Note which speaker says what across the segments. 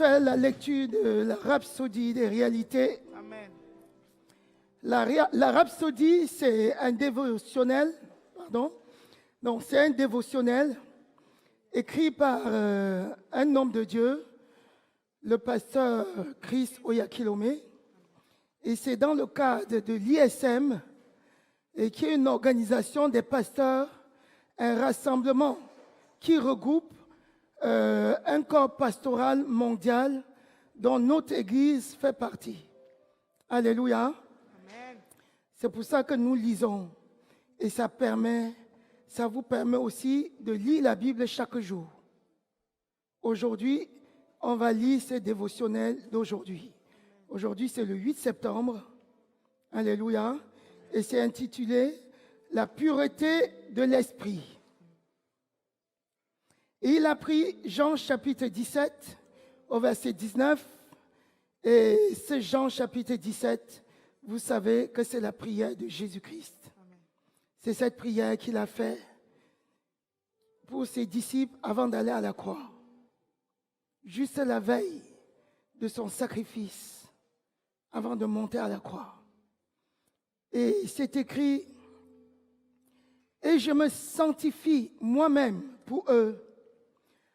Speaker 1: faire la lecture de la Rhapsodie des réalités.
Speaker 2: Amen.
Speaker 1: La Rhapsodie, c'est un dévotionnel, Donc, c'est un dévotionnel écrit par un homme de Dieu, le pasteur Chris Oyakhilome. Et c'est dans le cadre de l'ISM, et qui est une organisation des pasteurs, un rassemblement qui regroupe un corps pastoral mondial dont notre Église fait partie. Alléluia.
Speaker 2: Amen.
Speaker 1: C'est pour ça que nous lisons. Et ça vous permet aussi de lire la Bible chaque jour. Aujourd'hui, on va lire ces dévotionnels d'aujourd'hui. Aujourd'hui, c'est le 8 septembre. Alléluia. Et c'est intitulé « La pureté de l'esprit ». Et il a pris Jean chapitre 17 au verset 19. Et ce Jean chapitre 17, vous savez que c'est la prière de Jésus-Christ. C'est cette prière qu'il a faite pour ses disciples avant d'aller à la croix. Juste la veille de son sacrifice, avant de monter à la croix. Et c'est écrit, « Et je me sanctifie moi-même pour eux,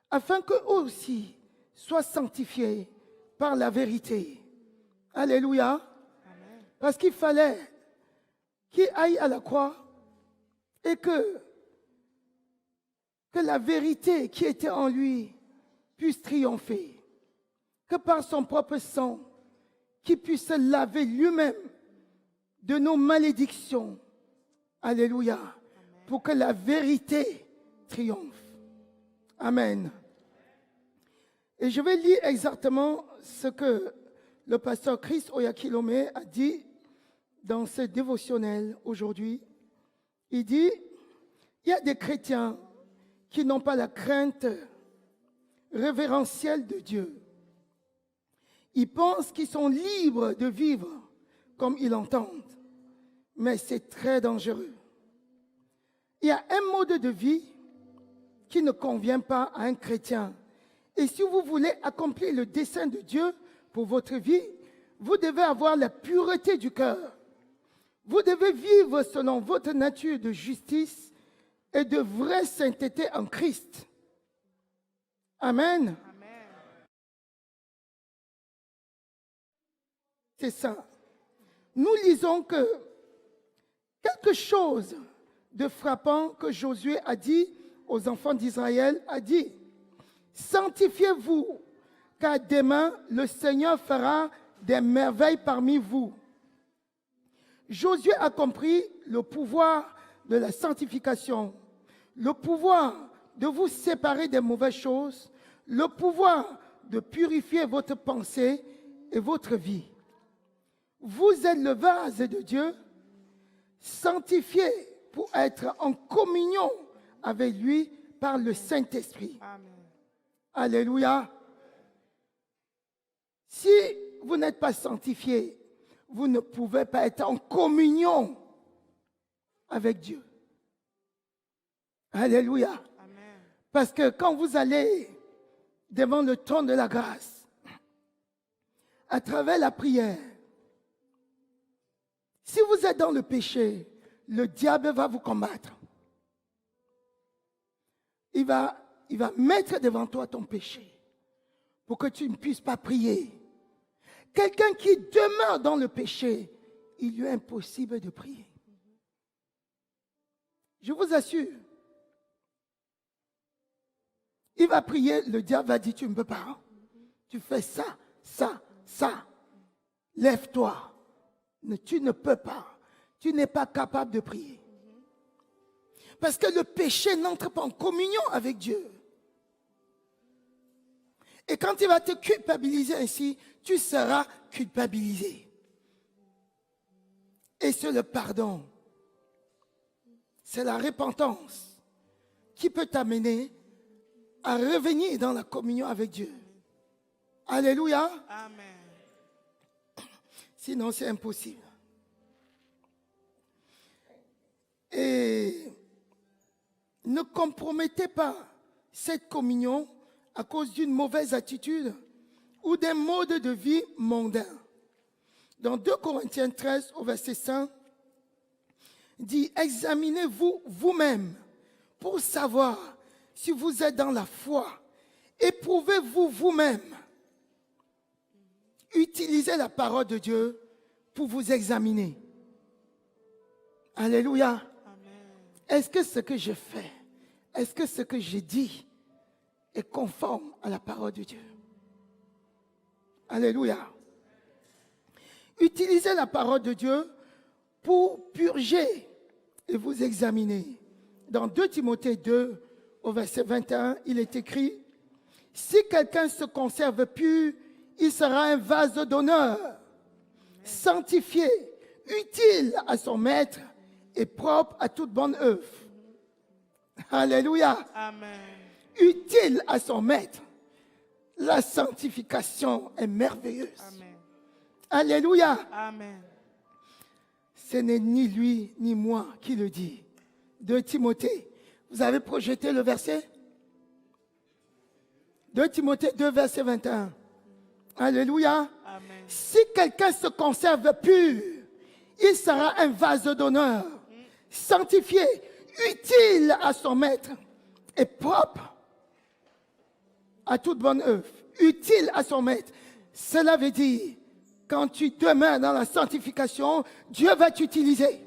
Speaker 1: afin qu'eux aussi soient sanctifiés par la vérité. » Alléluia.
Speaker 2: Amen.
Speaker 1: Parce qu'il fallait qu'il aille à la croix et que la vérité qui était en lui puisse triompher. Que par son propre sang, qu'il puisse se laver lui-même de nos malédictions. Alléluia. Amen. Pour que la vérité triomphe. Amen. Et je vais lire exactement ce que le pasteur Chris Oyakhilome a dit dans ce dévotionnel aujourd'hui. Il dit, il y a des chrétiens qui n'ont pas la crainte révérentielle de Dieu. Ils pensent qu'ils sont libres de vivre comme ils l'entendent, mais c'est très dangereux. Il y a un mode de vie qui ne convient pas à un chrétien. Et si vous voulez accomplir le dessein de Dieu pour votre vie, vous devez avoir la pureté du cœur. Vous devez vivre selon votre nature de justice et de vraie sainteté en Christ. Amen.
Speaker 2: Amen.
Speaker 1: C'est ça. Nous lisons que quelque chose de frappant que Josué a dit aux enfants d'Israël a dit, « Sanctifiez-vous, car demain le Seigneur fera des merveilles parmi vous. » Josué a compris le pouvoir de la sanctification, le pouvoir de vous séparer des mauvaises choses, le pouvoir de purifier votre pensée et votre vie. Vous êtes le vase de Dieu, sanctifié pour être en communion avec lui par le Saint-Esprit.
Speaker 2: Amen.
Speaker 1: Alléluia. Si vous n'êtes pas sanctifié, vous ne pouvez pas être en communion avec Dieu. Alléluia.
Speaker 2: Amen.
Speaker 1: Parce que quand vous allez devant le trône de la grâce, à travers la prière, si vous êtes dans le péché, le diable va vous combattre. Il va mettre devant toi ton péché pour que tu ne puisses pas prier. Quelqu'un qui demeure dans le péché, il lui est impossible de prier. Je vous assure. Il va prier, le diable va dire, tu ne peux pas. Tu fais ça, ça, ça. Lève-toi. Tu ne peux pas. Tu n'es pas capable de prier. Parce que le péché n'entre pas en communion avec Dieu. Et quand il va te culpabiliser ainsi, tu seras culpabilisé. Et c'est le pardon. C'est la repentance qui peut t'amener à revenir dans la communion avec Dieu. Alléluia.
Speaker 2: Amen.
Speaker 1: Sinon, c'est impossible. Et ne compromettez pas cette communion à cause d'une mauvaise attitude ou d'un mode de vie mondain. Dans 2 Corinthiens 13 au verset 5, dit, examinez-vous vous-même pour savoir si vous êtes dans la foi. Éprouvez-vous vous-même. Utilisez la parole de Dieu pour vous examiner. Alléluia. Est-ce que ce que je fais, est-ce que ce que je dis est conforme à la parole de Dieu? Alléluia. Utilisez la parole de Dieu pour purger et vous examiner. Dans 2 Timothée 2, au verset 21, il est écrit, « Si quelqu'un se conserve pur, il sera un vase d'honneur, sanctifié, utile à son maître et propre à toute bonne œuvre. » Alléluia.
Speaker 2: Amen.
Speaker 1: Utile à son maître. La sanctification est merveilleuse.
Speaker 2: Amen.
Speaker 1: Alléluia.
Speaker 2: Amen.
Speaker 1: Ce n'est ni lui ni moi qui le dit. 2 Timothée. Vous avez projeté le verset? 2 Timothée 2, verset 21. Alléluia.
Speaker 2: Amen.
Speaker 1: Si quelqu'un se conserve pur, il sera un vase d'honneur, sanctifié, utile à son maître et propre à toute bonne œuvre. Utile à son maître. Cela veut dire, quand tu demeures dans la sanctification, Dieu va t'utiliser.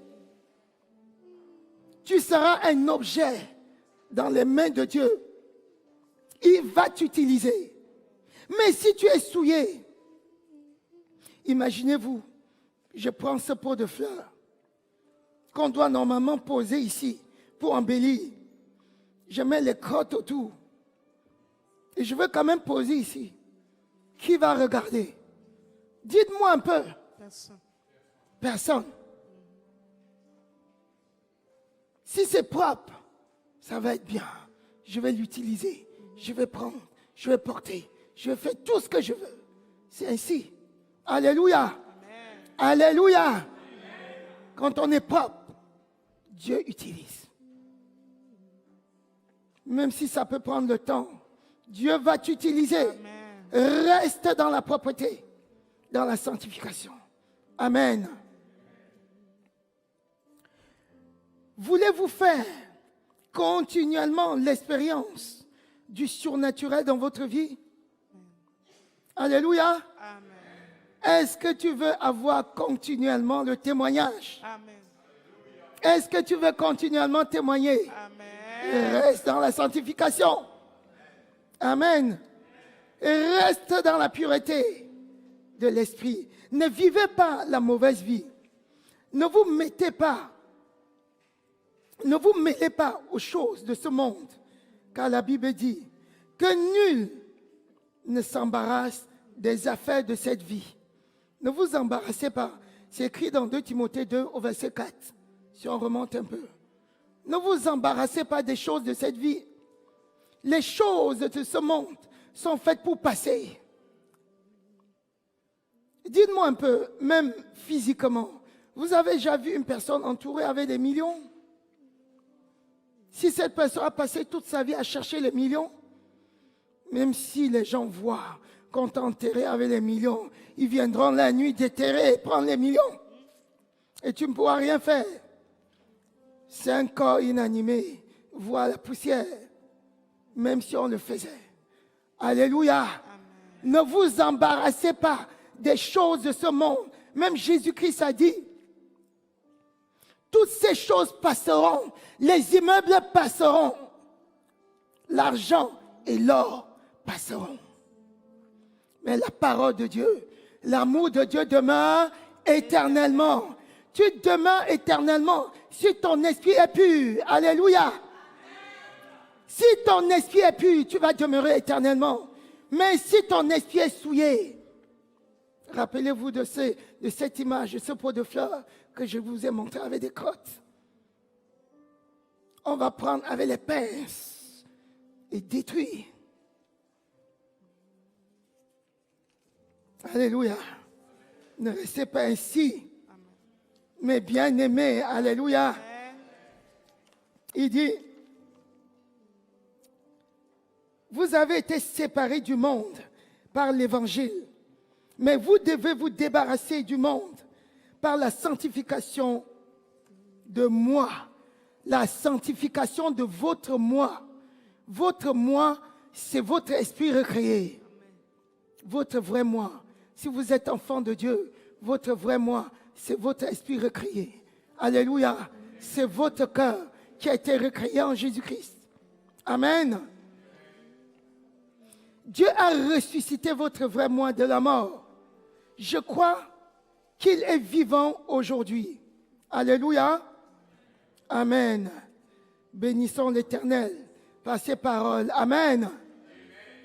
Speaker 1: Tu seras un objet dans les mains de Dieu. Il va t'utiliser. Mais si tu es souillé, imaginez-vous, je prends ce pot de fleurs qu'on doit normalement poser ici pour embellir. Je mets les crottes autour. Et je veux quand même poser ici. Qui va regarder? Dites-moi un peu.
Speaker 2: Personne.
Speaker 1: Personne. Si c'est propre, ça va être bien. Je vais l'utiliser. Je vais prendre. Je vais porter. Je vais faire tout ce que je veux. C'est ainsi. Alléluia.
Speaker 2: Amen.
Speaker 1: Alléluia. Amen. Quand on est propre, Dieu utilise. Même si ça peut prendre le temps, Dieu va t'utiliser.
Speaker 2: Amen.
Speaker 1: Reste dans la propreté, dans la sanctification. Amen. Voulez-vous faire continuellement l'expérience du surnaturel dans votre vie? Alléluia.
Speaker 2: Amen.
Speaker 1: Est-ce que tu veux avoir continuellement le témoignage?
Speaker 2: Amen.
Speaker 1: Est-ce que tu veux continuellement témoigner?
Speaker 2: Amen.
Speaker 1: Reste dans la sanctification. Amen. Reste dans la pureté de l'esprit. Ne vivez pas la mauvaise vie. Ne vous mêlez pas aux choses de ce monde. Car la Bible dit que nul ne s'embarrasse des affaires de cette vie. Ne vous embarrassez pas. C'est écrit dans 2 Timothée 2 au verset 4. Si on remonte un peu. Ne vous embarrassez pas des choses de cette vie. Les choses de ce monde sont faites pour passer. Dites-moi un peu, même physiquement, vous avez déjà vu une personne entourée avec des millions? Si cette personne a passé toute sa vie à chercher les millions, même si les gens voient qu'on t'a enterré avec les millions, ils viendront la nuit déterrer et prendre les millions. Et tu ne pourras rien faire. C'est un corps inanimé, voit la poussière, même si on le faisait. Alléluia. Amen. Ne vous embarrassez pas des choses de ce monde. Même Jésus-Christ a dit, toutes ces choses passeront, les immeubles passeront, l'argent et l'or passeront. Mais la parole de Dieu, l'amour de Dieu demeure éternellement. Tu demeures éternellement si ton esprit est pur. Alléluia. Si ton esprit est pur, tu vas demeurer éternellement. Mais si ton esprit est souillé, rappelez-vous de cette image, de ce pot de fleurs que je vous ai montré avec des crottes. On va prendre avec les pinces et détruire. Alléluia. Ne restez pas ainsi. Mais bien aimé, alléluia. Il dit, vous avez été séparés du monde par l'évangile. Mais vous devez vous débarrasser du monde par la sanctification de moi, la sanctification de votre moi. Votre moi, c'est votre esprit recréé, votre vrai moi. Si vous êtes enfant de Dieu, votre vrai moi, c'est votre esprit recréé. Alléluia. C'est votre cœur qui a été recréé en Jésus-Christ. Amen. Dieu a ressuscité votre vrai moi de la mort. Je crois qu'il est vivant aujourd'hui. Alléluia. Amen. Bénissons l'Éternel par ses paroles. Amen.